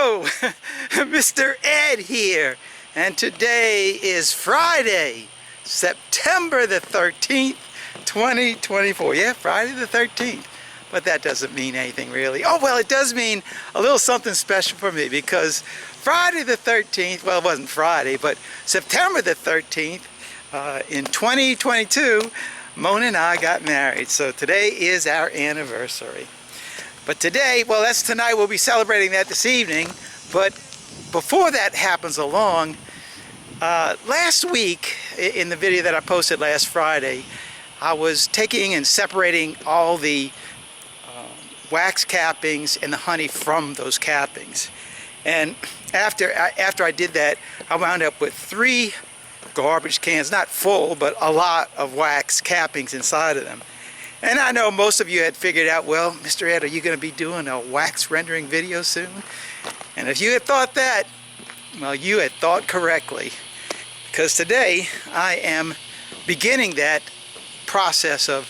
Hello, Mr. Ed here, and today is Friday, September the 13th, 2024. Yeah, Friday the 13th, but that doesn't mean anything really. Oh, well, it does mean a little something special for me because Friday the 13th, well, it wasn't Friday, but September the 13th in 2022, Mona and I got married, so today is our anniversary. But today, well, that's tonight, we'll be celebrating that this evening. But before that happens along, last week, in the video that I posted last Friday, I was taking and separating all the wax cappings and the honey from those cappings. And after I did that, I wound up with 3 garbage cans, not full, but a lot of wax cappings inside of them. And I know most of you had figured out, well, Mr. Ed, are you going to be doing a wax rendering video soon? And if you had thought that, well, you had thought correctly. Because today, I am beginning that process of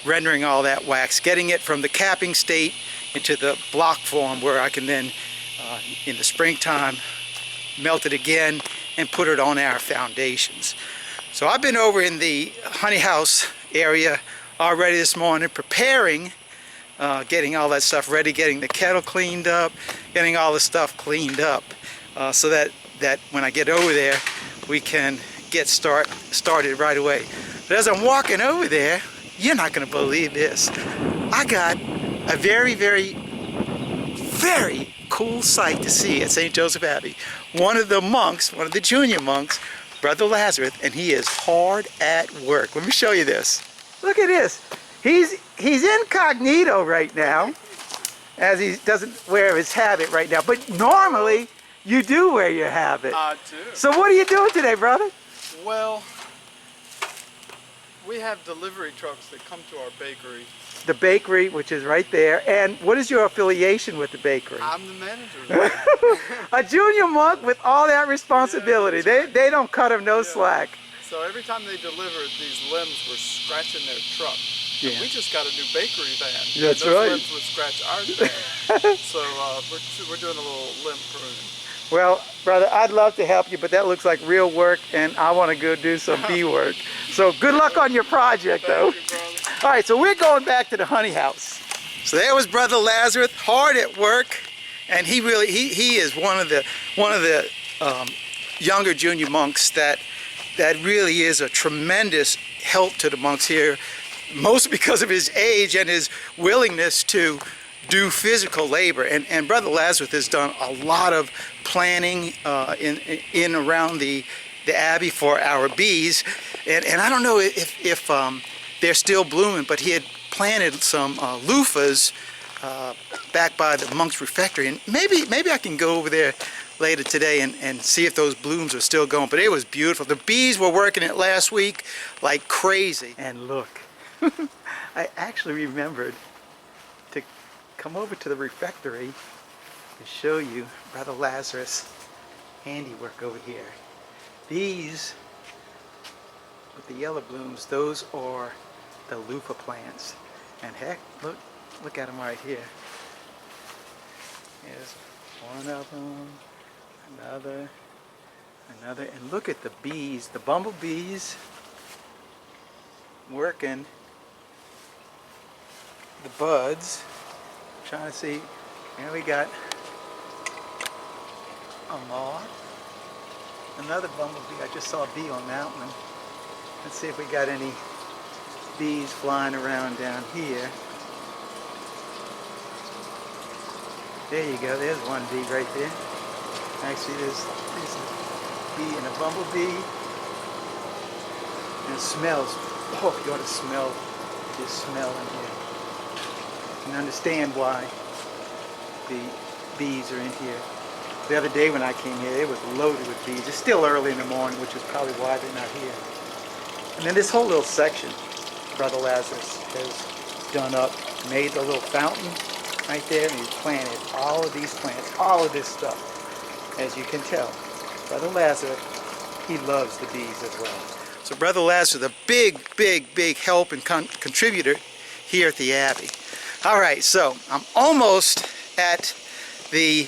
rendering all that wax, getting it from the capping state into the block form where I can then, in the springtime, melt it again and put it on our foundations. So I've been over in the honey house area already this morning preparing, getting all that stuff ready, getting the kettle cleaned up, getting all the stuff cleaned up, so that when I get over there we can get started right away. But as I'm walking over there, you're not going to believe this. I got a very, very, very cool sight to see at St. Joseph Abbey. One of the monks, one of the junior monks, Brother Lazarus, and he is hard at work. Let me show you this. Look at this. He's incognito right now, as he doesn't wear his habit right now. But normally, you do wear your habit. I do. So what are you doing today, brother? Well, we have delivery trucks that come to our bakery. The bakery, which is right there. And what is your affiliation with the bakery? I'm the manager. A junior monk with all that responsibility. Yeah, right. They don't cut him no slack. So every time they deliver, these limbs were scratching their truck. Yeah. And we just got a new bakery van. That's and those right. limbs would scratch our van. So we're doing a little limb pruning. Well, brother, I'd love to help you, but that looks like real work, and I want to go do some bee work. So good luck on your project, though. Thank you, brother. All right, so we're going back to the honey house. So there was Brother Lazarus, hard at work, and he is one of the younger junior monks that really is a tremendous help to the monks here, mostly because of his age and his willingness to do physical labor. And Brother Lazarus has done a lot of planning in around the Abbey for our bees. And I don't know if they're still blooming, but he had planted some loofahs back by the monks' refectory. And maybe I can go over there later today and see if those blooms are still going. But it was beautiful. The bees were working it last week like crazy. And look, I actually remembered to come over to the refectory to show you Brother Lazarus' handiwork over here. These with the yellow blooms, those are the loofah plants. And heck, look at them right here. Here's one of them, another, and look at the bees, the bumblebees working the buds. I'm trying to see, and we got a moth, another bumblebee. I just saw a bee on that one. Let's see if we got any bees flying around down here. There you go, there's one bee right there. Actually, there's a bee and a bumblebee. And it smells, oh, you ought to smell this smell in here. You can understand why the bees are in here. The other day when I came here, it was loaded with bees. It's still early in the morning, which is probably why they're not here. And then this whole little section, Brother Lazarus has done up, made a little fountain right there, and he planted all of these plants, all of this stuff. As you can tell, Brother Lazarus, he loves the bees as well. So Brother Lazarus, a big help and contributor here at the Abbey. All right, so I'm almost at the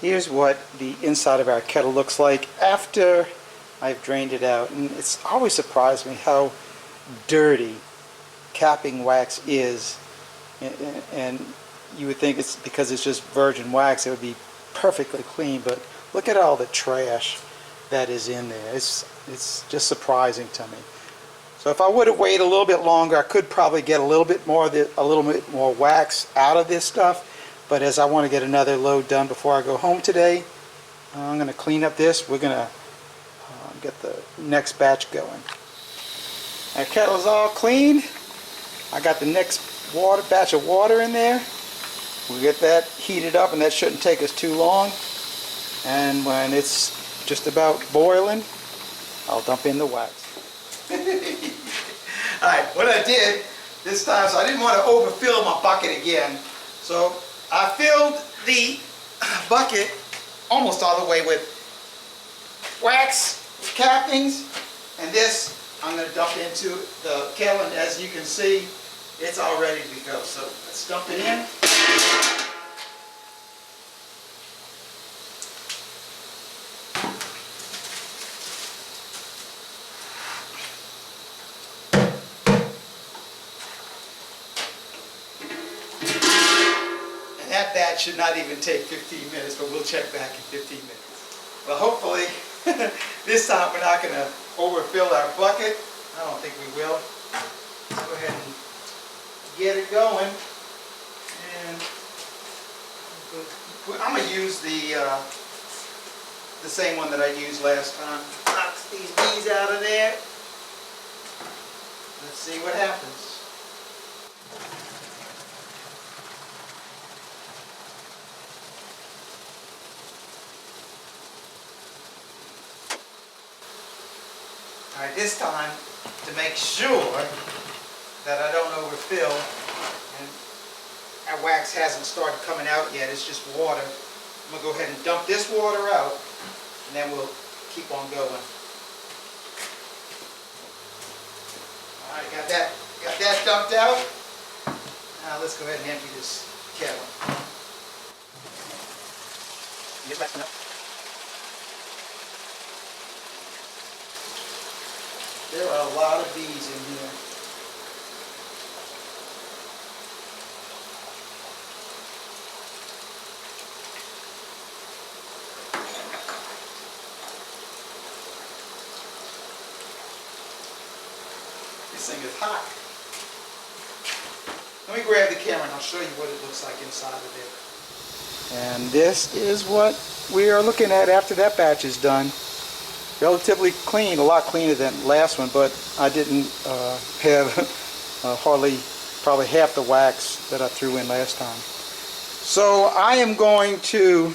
Here's what the inside of our kettle looks like after I've drained it out. And it's always surprised me how dirty capping wax is. And you would think it's because it's just virgin wax, it would be perfectly clean, but look at all the trash that is in there. It's just surprising to me. So if I would have waited a little bit longer, I could probably get a little bit more wax out of this stuff. But as I want to get another load done before I go home today, I'm going to clean up this. We're going to get the next batch going. Our kettle's all clean. I got the next batch of water in there. We'll get that heated up, and that shouldn't take us too long. And when it's just about boiling, I'll dump in the wax. Alright, what I did this time, so I didn't want to overfill my bucket again. So I filled the bucket almost all the way with wax, cappings, and this I'm going to dump into the kettle, and as you can see, it's all ready to go. So let's dump it in. And that batch should not even take 15 minutes, but we'll check back in 15 minutes. Well, hopefully this time we're not going to overfill our bucket. I don't think we will. Let's go ahead and get it going. And I'm going to use the same one that I used last time. Knock these bees out of there. Let's see what happens. All right, this time, to make sure that I don't overfill, and our wax hasn't started coming out yet, it's just water. I'm going to go ahead and dump this water out, and then we'll keep on going. All right, got that dumped out. Now let's go ahead and empty this kettle. Get back up. There are a lot of bees in here. This thing is hot. Let me grab the camera and I'll show you what it looks like inside of there. And this is what we are looking at after that batch is done. Relatively clean, a lot cleaner than the last one, but I didn't have probably half the wax that I threw in last time. So I am going to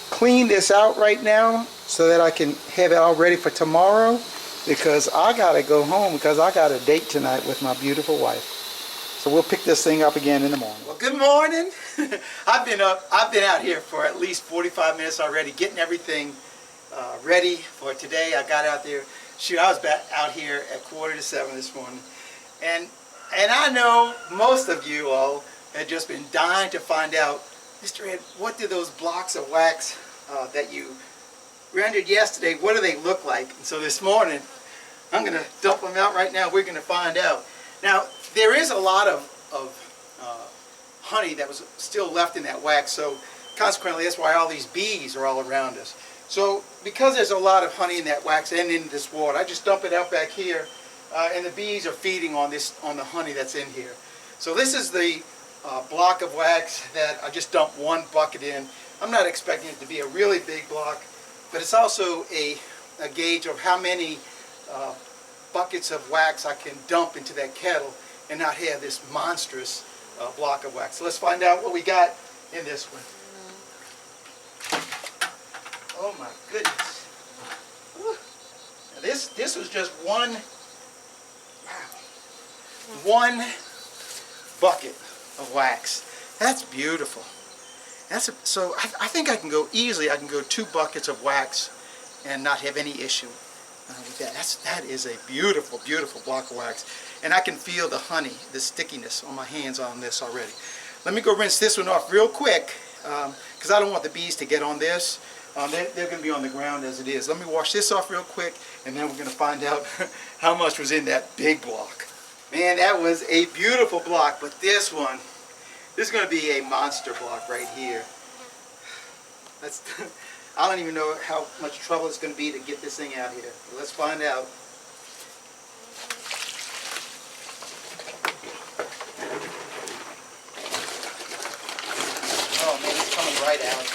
clean this out right now so that I can have it all ready for tomorrow, because I gotta go home because I got a date tonight with my beautiful wife. So we'll pick this thing up again in the morning. Well, good morning. I've been out here for at least 45 minutes already, getting everything ready for today. I got out there. Shoot, I was back out here at 6:45 this morning, and I know most of you all had just been dying to find out, Mr. Ed, what do those blocks of wax that you rendered yesterday, what do they look like? And so this morning, I'm going to dump them out right now. We're going to find out. Now, there is a lot of honey that was still left in that wax, so consequently, that's why all these bees are all around us. So because there's a lot of honey in that wax and in this water, I just dump it out back here, and the bees are feeding on the honey that's in here. So this is the block of wax that I just dumped one bucket in. I'm not expecting it to be a really big block, but it's also a gauge of how many buckets of wax I can dump into that kettle and not have this monstrous block of wax. So let's find out what we got in this one. Oh my goodness. Now this was just one bucket of wax. That's beautiful. So I think I can go easily. I can go 2 buckets of wax and not have any issue with that. That is a beautiful, beautiful block of wax. And I can feel the honey, the stickiness on my hands on this already. Let me go rinse this one off real quick, because I don't want the bees to get on this. They're going to be on the ground as it is. Let me wash this off real quick, and then we're going to find out how much was in that big block. Man, that was a beautiful block, but this is going to be a monster block right here. That's, I don't even know how much trouble it's going to be to get this thing out here. But let's find out. Oh man, it's coming right out.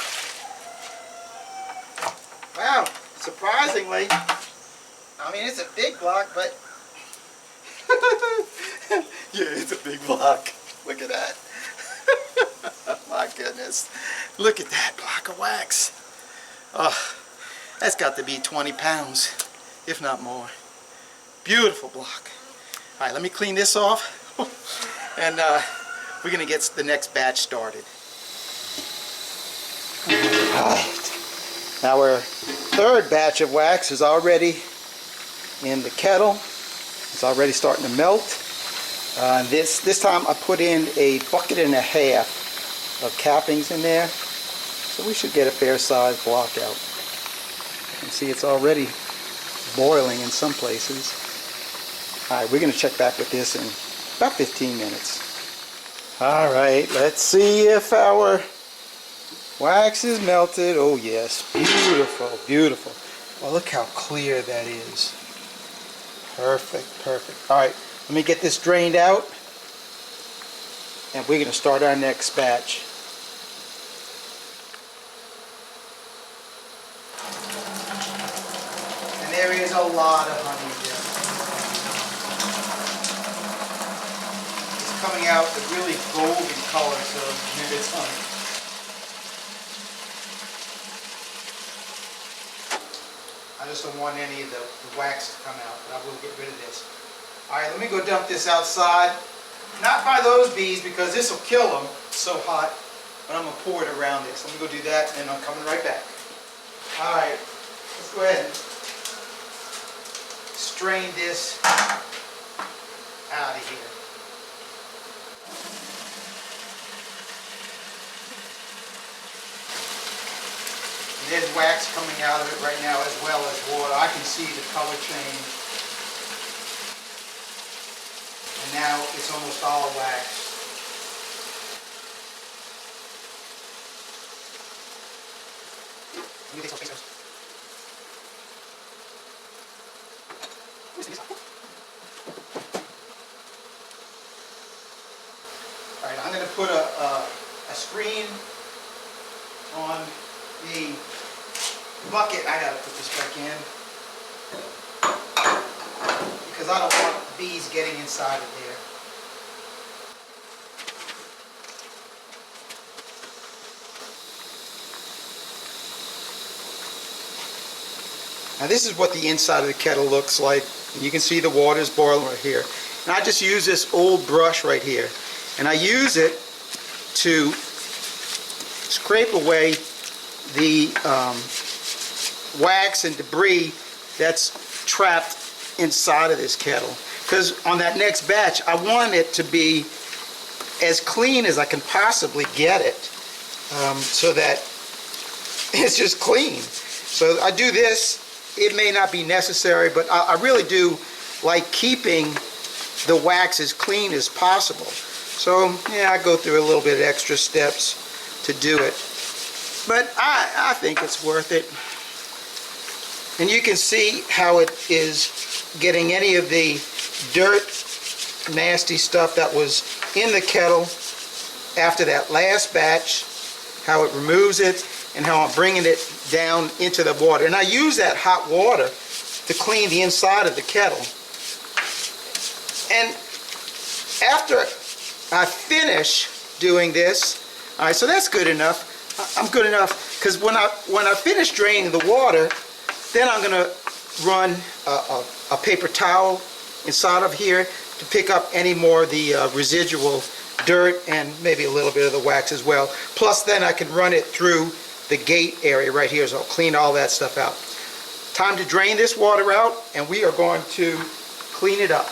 Wow, surprisingly, I mean it's a big block, but yeah, it's a big block. Look at that. My goodness. Look at that block of wax. Oh, that's got to be 20 pounds, if not more. Beautiful block. All right, let me clean this off, and we're going to get the next batch started. All right. Our third batch of wax is already in the kettle. It's already starting to melt. This time I put in a bucket and a half of cappings in there, so we should get a fair sized block out. You can see it's already boiling in some places. Alright, we're going to check back with this in about 15 minutes. Alright, let's see if our wax is melted. Oh yes, beautiful, beautiful. Oh, look how clear that is. Perfect, perfect. Alright, let me get this drained out, and we're going to start our next batch. And there is a lot of honey here. It's coming out a really golden color, so maybe it's honey. I just don't want any of the wax to come out, but I will get rid of this. Alright, let me go dump this outside. Not by those bees, because this will kill them. It's so hot. But I'm going to pour it around this. Let me go do that, and I'm coming right back. Alright, let's go ahead and strain this out of here. And there's wax coming out of it right now, as well as water. I can see the color change. And now it's almost all wax. Alright, I'm going to put a screen on the bucket. I got to put this back in, because I don't want bees getting inside of there. Now this is what the inside of the kettle looks like. You can see the water's boiling right here. And I just use this old brush right here. And I use it to scrape away the wax and debris that's trapped inside of this kettle. Because on that next batch, I want it to be as clean as I can possibly get it, so that it's just clean. So I do this. It may not be necessary, but I really do like keeping the wax as clean as possible. So yeah, I go through a little bit of extra steps to do it. But I think it's worth it. And you can see how it is getting any of the dirt, nasty stuff that was in the kettle after that last batch, how it removes it, and how I'm bringing it down into the water. And I use that hot water to clean the inside of the kettle. And after I finish doing this, all right, so that's good enough. I'm good enough, because when I finish draining the water, then I'm going to run a paper towel inside of here to pick up any more of the residual dirt and maybe a little bit of the wax as well. Plus then I can run it through the gate area right here, so I'll clean all that stuff out. Time to drain this water out, and we are going to clean it up.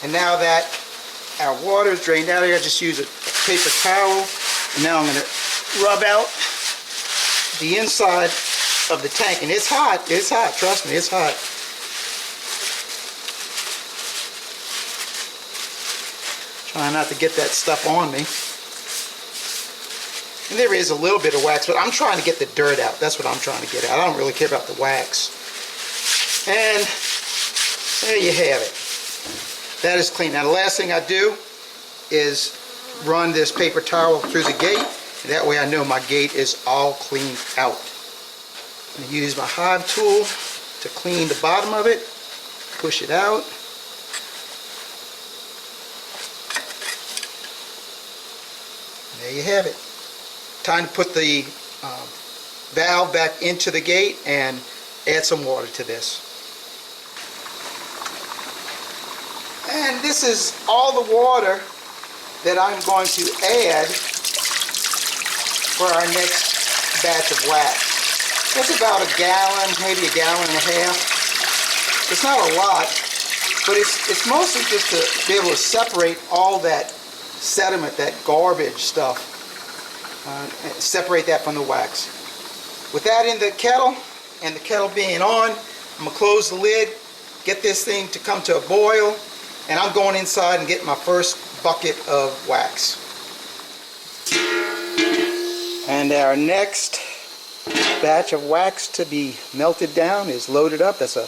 And now that our water is drained out, I just use a paper towel. And now I'm going to rub out the inside of the tank. And it's hot. It's hot. Trust me, it's hot. Trying not to get that stuff on me. And there is a little bit of wax, but I'm trying to get the dirt out. That's what I'm trying to get out. I don't really care about the wax. And there you have it. That is clean. Now the last thing I do is run this paper towel through the gate. That way I know my gate is all cleaned out. I'm going to use my hive tool to clean the bottom of it. Push it out. There you have it. Time to put the valve back into the gate and add some water to this. And this is all the water that I'm going to add for our next batch of wax. It's about a gallon, maybe a gallon and a half. It's not a lot, but it's mostly just to be able to separate all that sediment, that garbage stuff. Separate that from the wax. With that in the kettle, and the kettle being on, I'm going to close the lid, get this thing to come to a boil, and I'm going inside and get my first bucket of wax. And our next batch of wax to be melted down is loaded up. That's a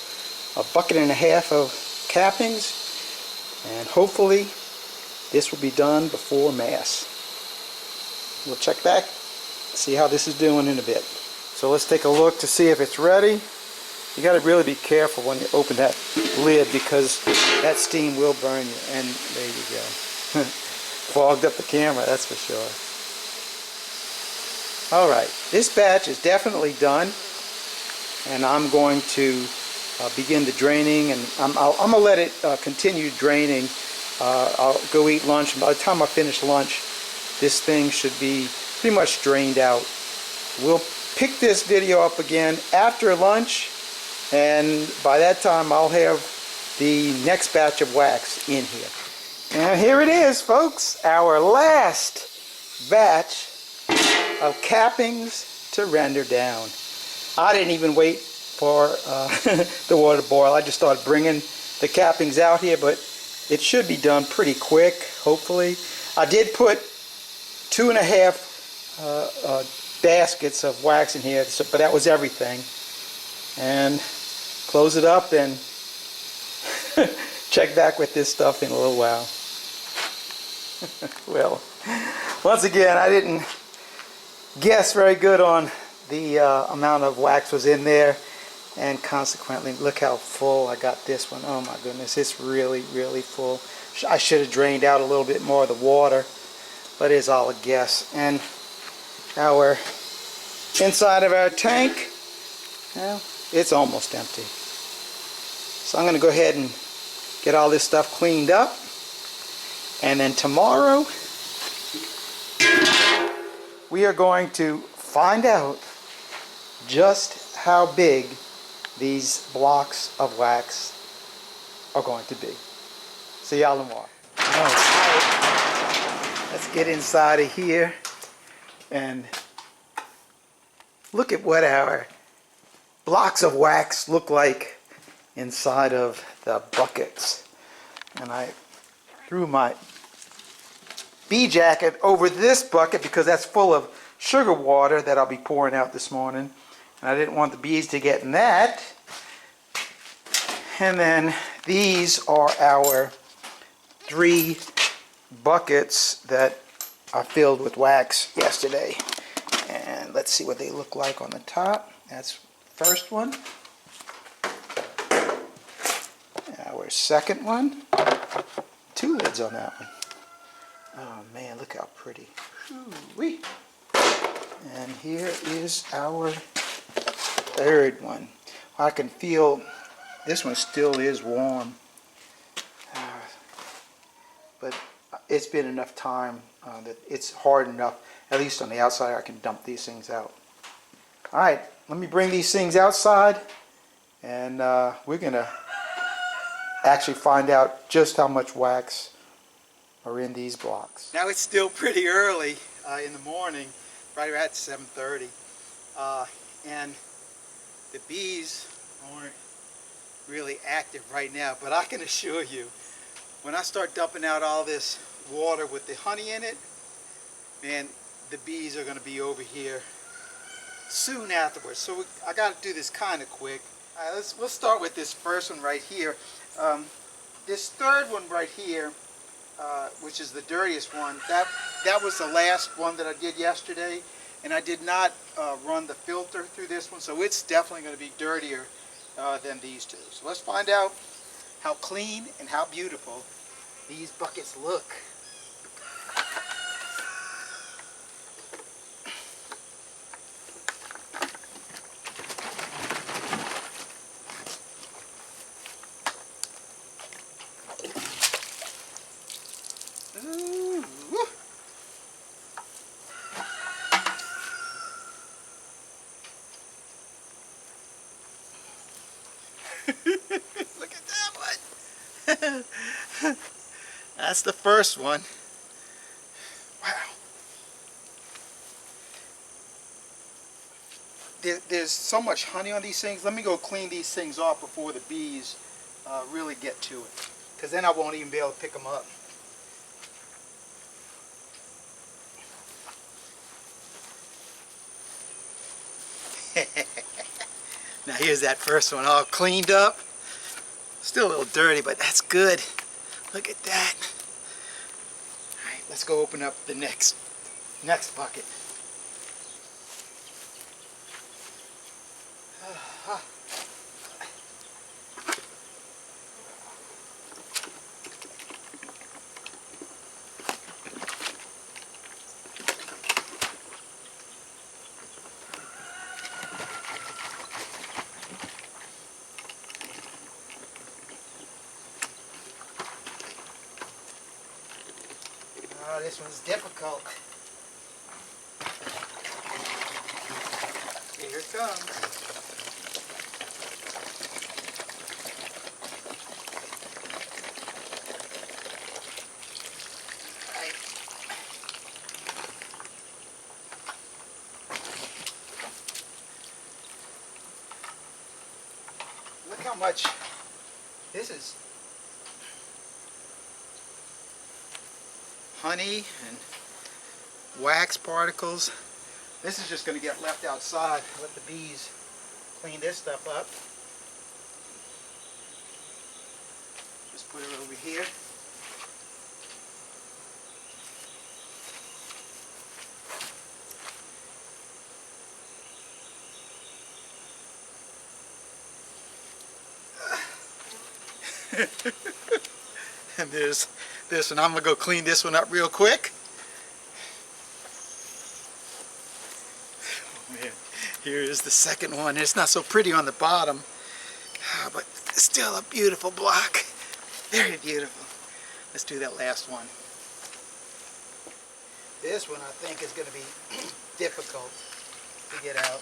bucket and a half of cappings, and hopefully this will be done before Mass. We'll check back, see how this is doing in a bit. So let's take a look to see if it's ready. You got to really be careful when you open that lid because that steam will burn you. And there you go. Fogged up the camera, that's for sure. Alright, this batch is definitely done. And I'm going to begin the draining. And I'm going to let it continue draining. I'll go eat lunch. And by the time I finish lunch, this thing should be pretty much drained out. We'll pick this video up again after lunch, and by that time I'll have the next batch of wax in here. And here it is, folks, our last batch of cappings to render down. I didn't even wait for the water to boil. I just started bringing the cappings out here, but it should be done pretty quick, hopefully. I did put 2.5 baskets of wax in here, but that was everything. And close it up and check back with this stuff in a little while. Well, once again, I didn't guess very good on the amount of wax was in there, and consequently, look how full I got this one. Oh my goodness, it's really, really full. I should have drained out a little bit more of the water, but it's all a guess. And our inside of our tank, well, it's almost empty. So I'm going to go ahead and get all this stuff cleaned up, and then tomorrow we are going to find out just how big these blocks of wax are going to be. See y'all tomorrow. Alright, let's get inside of here and look at what our blocks of wax look like inside of the buckets. And I threw my bee jacket over this bucket because that's full of sugar water that I'll be pouring out this morning, and I didn't want the bees to get in that. And then these are our 3 buckets that I filled with wax yesterday, and let's see what they look like on the top. That's the first one. Our second one. 2 lids on that one. Oh man, look how pretty. Ooh-wee. And here is our third one. I can feel this one still is warm, but it's been enough time that it's hard enough, at least on the outside, I can dump these things out. Alright, let me bring these things outside, and we're going to actually find out just how much wax are in these blocks. Now it's still pretty early in the morning, right around 7:30, and the bees aren't really active right now, but I can assure you, when I start dumping out all this water with the honey in it, man, the bees are going to be over here soon afterwards. So I got to do this kind of quick. All right, we'll start with this first one right here. This third one right here, which is the dirtiest one, that was the last one that I did yesterday, and I did not run the filter through this one, so it's definitely going to be dirtier than these two. So let's find out how clean and how beautiful these buckets look. Ooh. Look at that one. That's the first one. Wow. There's so much honey on these things. Let me go clean these things off before the bees really get to it, because then I won't even be able to pick them up. Now here's that first one all cleaned up. Still a little dirty, but that's good. Look at that. All right, let's go open up the next bucket. Oh, this one's difficult. Here it comes. Right. Look how much this is. Honey and wax particles. This is just going to get left outside. Let the bees clean this stuff up. Just put it over here. And there's this one. I'm going to go clean this one up real quick. Oh man, here is the second one. It's not so pretty on the bottom, but still a beautiful block. Very beautiful. Let's do that last one. This one I think is going to be difficult to get out.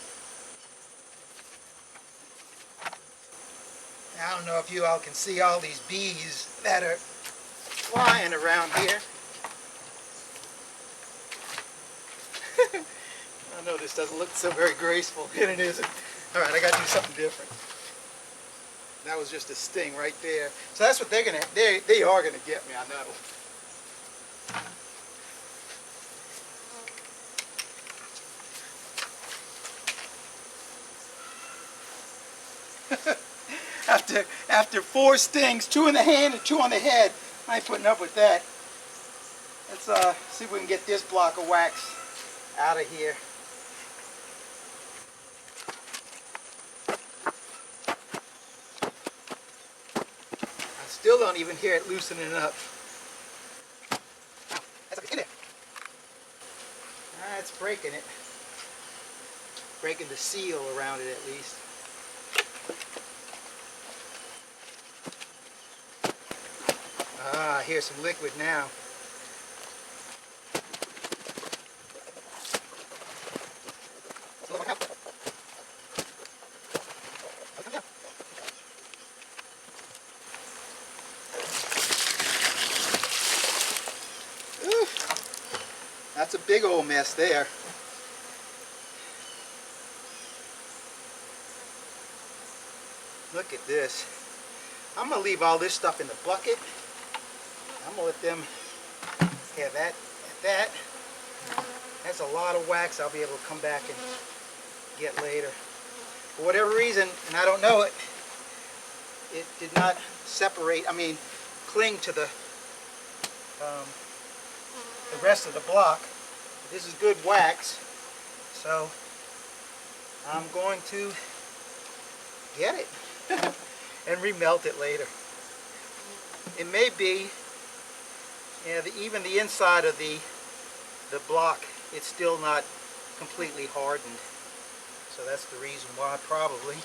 I don't know if you all can see all these bees that are flying around here. I know this doesn't look so very graceful, and it isn't. All right, I got to do something different. That was just a sting right there. So that's what they are gonna get me, I know. After 4 stings, 2 in the hand and 2 on the head, I ain't putting up with that. Let's see if we can get this block of wax out of here. I still don't even hear it loosening up. Oh, that's in there. That's breaking it. Breaking the seal around it at least. Ah, here's some liquid now. That's a big old mess there. Look at this. I'm going to leave all this stuff in the bucket. I'm going to let them have that at that. That's a lot of wax I'll be able to come back and get later. For whatever reason, and I don't know it, it did not separate, cling to the rest of the block. This is good wax, so I'm going to get it and remelt it later. It may be, even the inside of the block, it's still not completely hardened. So that's the reason why, probably.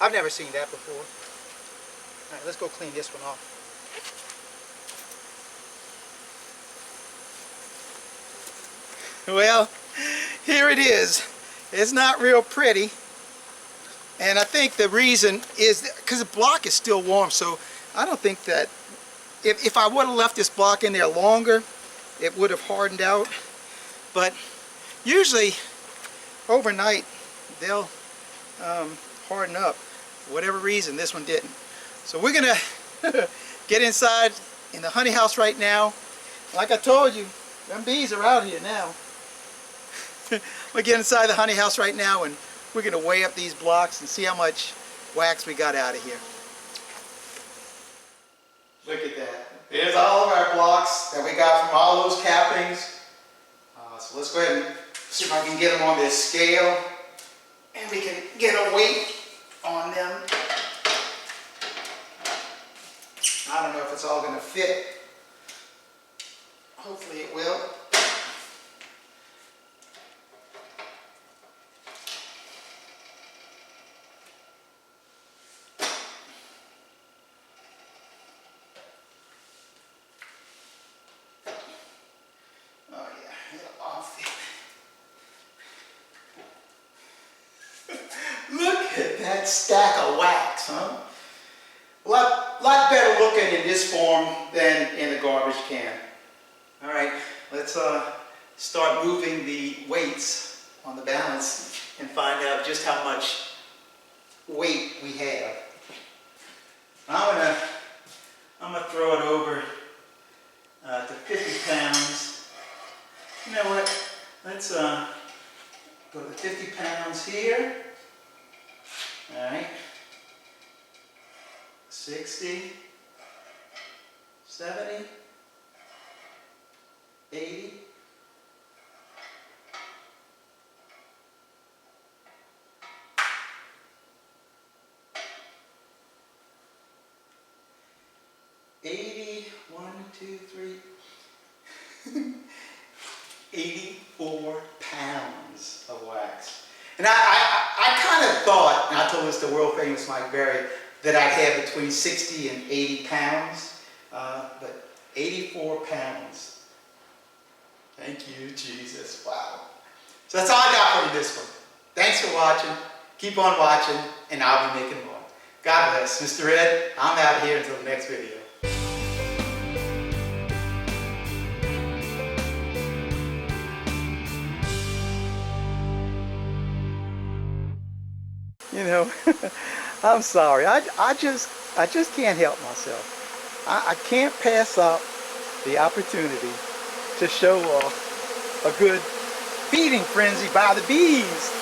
I've never seen that before. All right, let's go clean this one off. Well, here it is. It's not real pretty. And I think the reason is because the block is still warm, so I don't think that if I would have left this block in there longer, it would have hardened out. But usually overnight they'll harden up. For whatever reason, this one didn't. So we're gonna get inside in the honey house right now. Like I told you, them bees are out here now. We'll get inside the honey house right now, and we're going to weigh up these blocks and see how much wax we got out of here. Look at that. There's all of our blocks that we got from all those cappings. So let's go ahead and see if I can get them on this scale, and we can get a weight on them. I don't know if it's all going to fit. Hopefully it will. Look at that stack of wax, huh? A lot better looking in this form than in the garbage can. All right, let's start moving the weights on the balance and find out just how much weight we have. I'm gonna throw it over to 50 pounds. You know what? Let's go to 50 pounds here. All right. 60, 70, 80, 80, 1, 2, 3, 84 pounds of wax. And I kind of thought, and I told this to world famous Mike Berry, that I'd have between 60 and 80 pounds, but 84 pounds. Thank you, Jesus. Wow. So that's all I got for you this one. Thanks for watching. Keep on watching, and I'll be making more. God bless. Mr. Ed, I'm out here until the next video. You know, I'm sorry. I just can't help myself. I can't pass up the opportunity to show off a good feeding frenzy by the bees.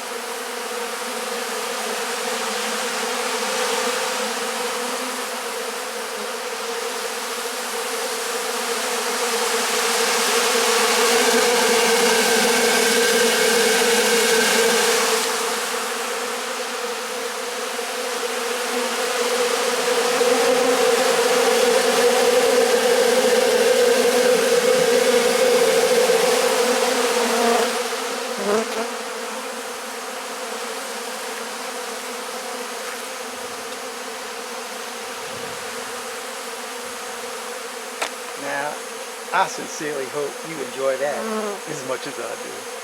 Now, I sincerely hope you enjoy that as much as I do.